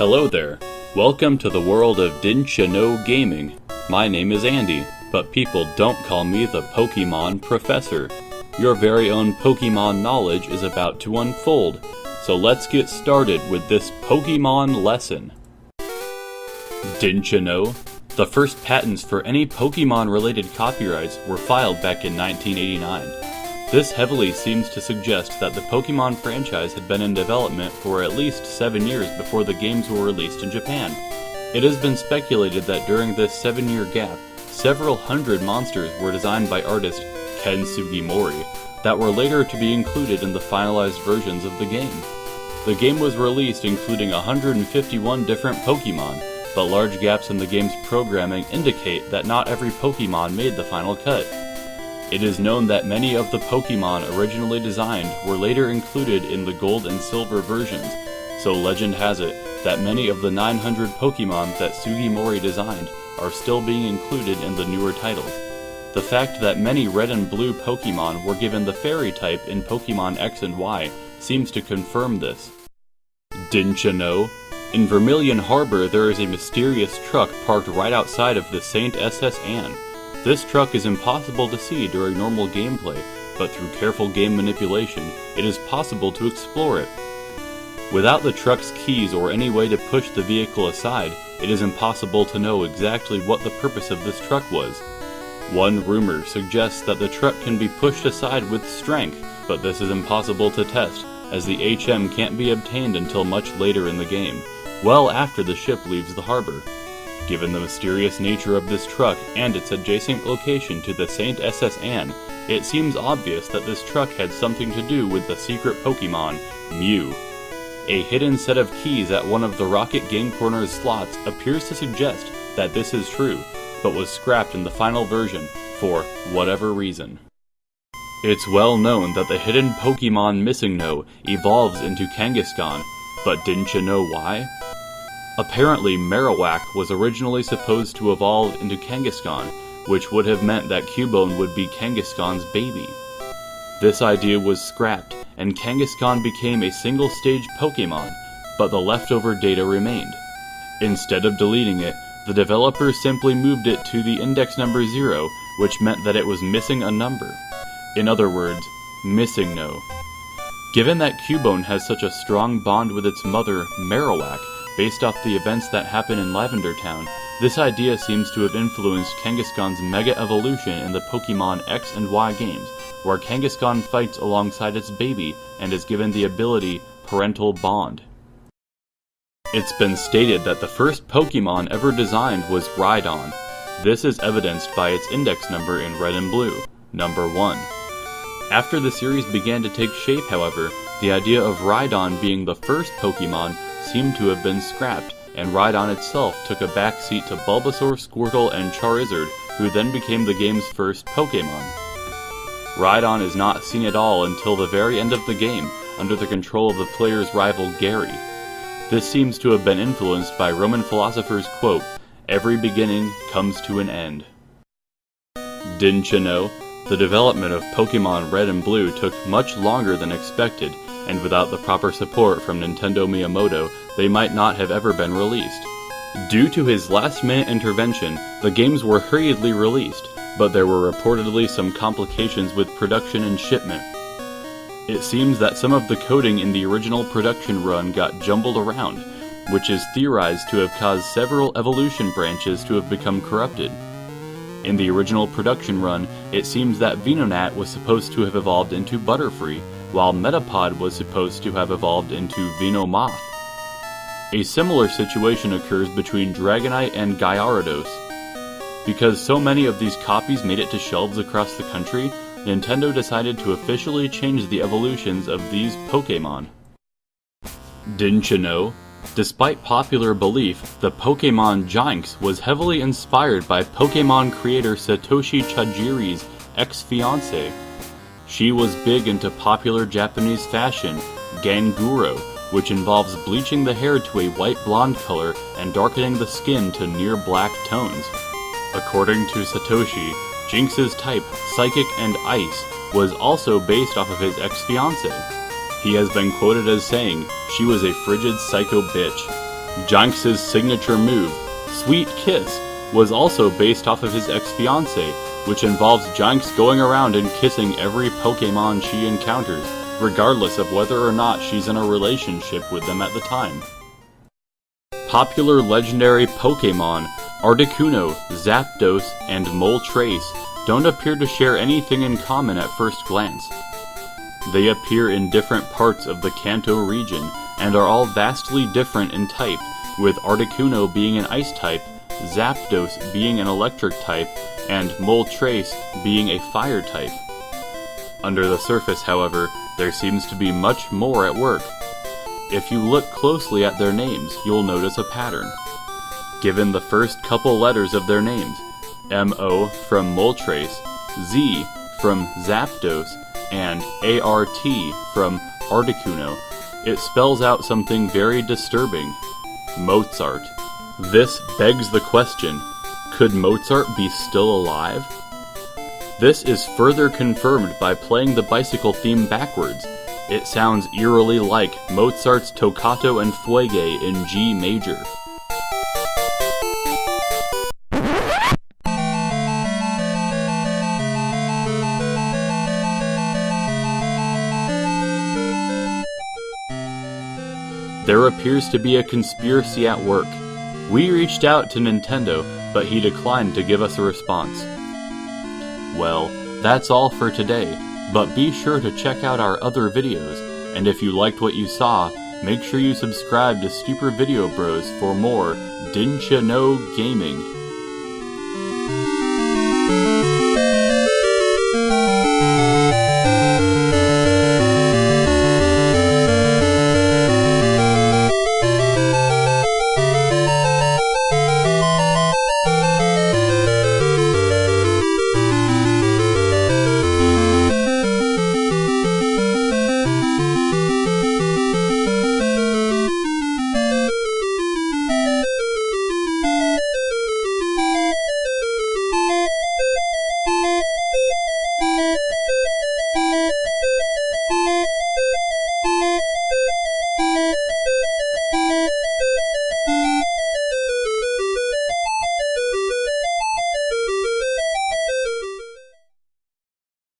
Hello there. Welcome to the world of Didnt'cha gaming. My name is Andy, but people don't call me the Pokémon Professor. Your very own Pokémon knowledge is about to unfold, so let's get started with this Pokémon lesson. Didn'cha know? The first patents for any Pokémon-related copyrights were filed back in 1989. This heavily seems to suggest that the Pokémon franchise had been in development for at least 7 years before the games were released in Japan. It has been speculated that during this 7-year gap, several hundred monsters were designed by artist Ken Sugimori that were later to be included in the finalized versions of the game. The game was released including 151 different Pokémon, but large gaps in the game's programming indicate that not every Pokémon made the final cut. It is known that many of the Pokémon originally designed were later included in the Gold and Silver versions, so legend has it that many of the 900 Pokémon that Sugimori designed are still being included in the newer titles. The fact that many Red and Blue Pokémon were given the Fairy type in Pokémon X and Y seems to confirm this. Didn'cha know? In Vermilion Harbor there is a mysterious truck parked right outside of the St. SS Anne. This truck is impossible to see during normal gameplay, but through careful game manipulation, it is possible to explore it. Without the truck's keys or any way to push the vehicle aside, it is impossible to know exactly what the purpose of this truck was. One rumor suggests that the truck can be pushed aside with strength, but this is impossible to test, as the HM can't be obtained until much later in the game, well after the ship leaves the harbor. Given the mysterious nature of this truck and its adjacent location to the St. SS Anne, it seems obvious that this truck had something to do with the secret Pokémon, Mew. A hidden set of keys at one of the Rocket Game Corner's slots appears to suggest that this is true, but was scrapped in the final version for whatever reason. It's well known that the hidden Pokémon Missingno evolves into Kangaskhan, but didn't you know why? Apparently, Marowak was originally supposed to evolve into Kangaskhan, which would have meant that Cubone would be Kangaskhan's baby. This idea was scrapped, and Kangaskhan became a single-stage Pokémon, but the leftover data remained. Instead of deleting it, the developers simply moved it to the index number 0, which meant that it was missing a number. In other words, Missingno. Given that Cubone has such a strong bond with its mother, Marowak, based off the events that happen in Lavender Town, this idea seems to have influenced Kangaskhan's mega evolution in the Pokémon X and Y games, where Kangaskhan fights alongside its baby and is given the ability Parental Bond. It's been stated that the first Pokémon ever designed was Rhydon. This is evidenced by its index number in Red and Blue, number 1. After the series began to take shape, however, the idea of Rhydon being the first Pokémon seemed to have been scrapped, and Rhydon itself took a backseat to Bulbasaur, Squirtle, and Charizard, who then became the game's first Pokémon. Rhydon is not seen at all until the very end of the game, under the control of the player's rival Gary. This seems to have been influenced by Roman philosophers' quote, "Every beginning comes to an end." Didn't you know? The development of Pokémon Red and Blue took much longer than expected, and without the proper support from Nintendo Miyamoto, they might not have ever been released. Due to his last-minute intervention, the games were hurriedly released, but there were reportedly some complications with production and shipment. It seems that some of the coding in the original production run got jumbled around, which is theorized to have caused several evolution branches to have become corrupted. In the original production run, it seems that Venonat was supposed to have evolved into Butterfree, while Metapod was supposed to have evolved into Venomoth. A similar situation occurs between Dragonite and Gyarados. Because so many of these copies made it to shelves across the country, Nintendo decided to officially change the evolutions of these Pokémon. Didn't you know? Despite popular belief, the Pokémon Jynx was heavily inspired by Pokémon creator Satoshi Chajiri's ex-fiancée. She was big into popular Japanese fashion, Ganguro, which involves bleaching the hair to a white blonde color and darkening the skin to near black tones. According to Satoshi, Jynx's type, Psychic and Ice, was also based off of his ex-fiancée. He has been quoted as saying, "She was a frigid psycho bitch." Jynx's signature move, Sweet Kiss, was also based off of his ex-fiancée, which involves Jynx going around and kissing every Pokémon she encounters, regardless of whether or not she's in a relationship with them at the time. Popular legendary Pokémon, Articuno, Zapdos, and Moltres don't appear to share anything in common at first glance. They appear in different parts of the Kanto region and are all vastly different in type, with Articuno being an ice type, Zapdos being an electric type, and Moltres being a fire type. Under the surface, however, there seems to be much more at work. If you look closely at their names, you'll notice a pattern. Given the first couple letters of their names, M-O from Moltres, Z from Zapdos, and A-R-T from Articuno, it spells out something very disturbing: Mozart. This begs the question, could Mozart be still alive? This is further confirmed by playing the bicycle theme backwards. It sounds eerily like Mozart's Toccato and Fugue in G major. There appears to be a conspiracy at work. We reached out to Nintendo, but he declined to give us a response. Well, that's all for today, but be sure to check out our other videos, and if you liked what you saw, make sure you subscribe to Stupor Video Bros for more Didnt'cha No Gaming.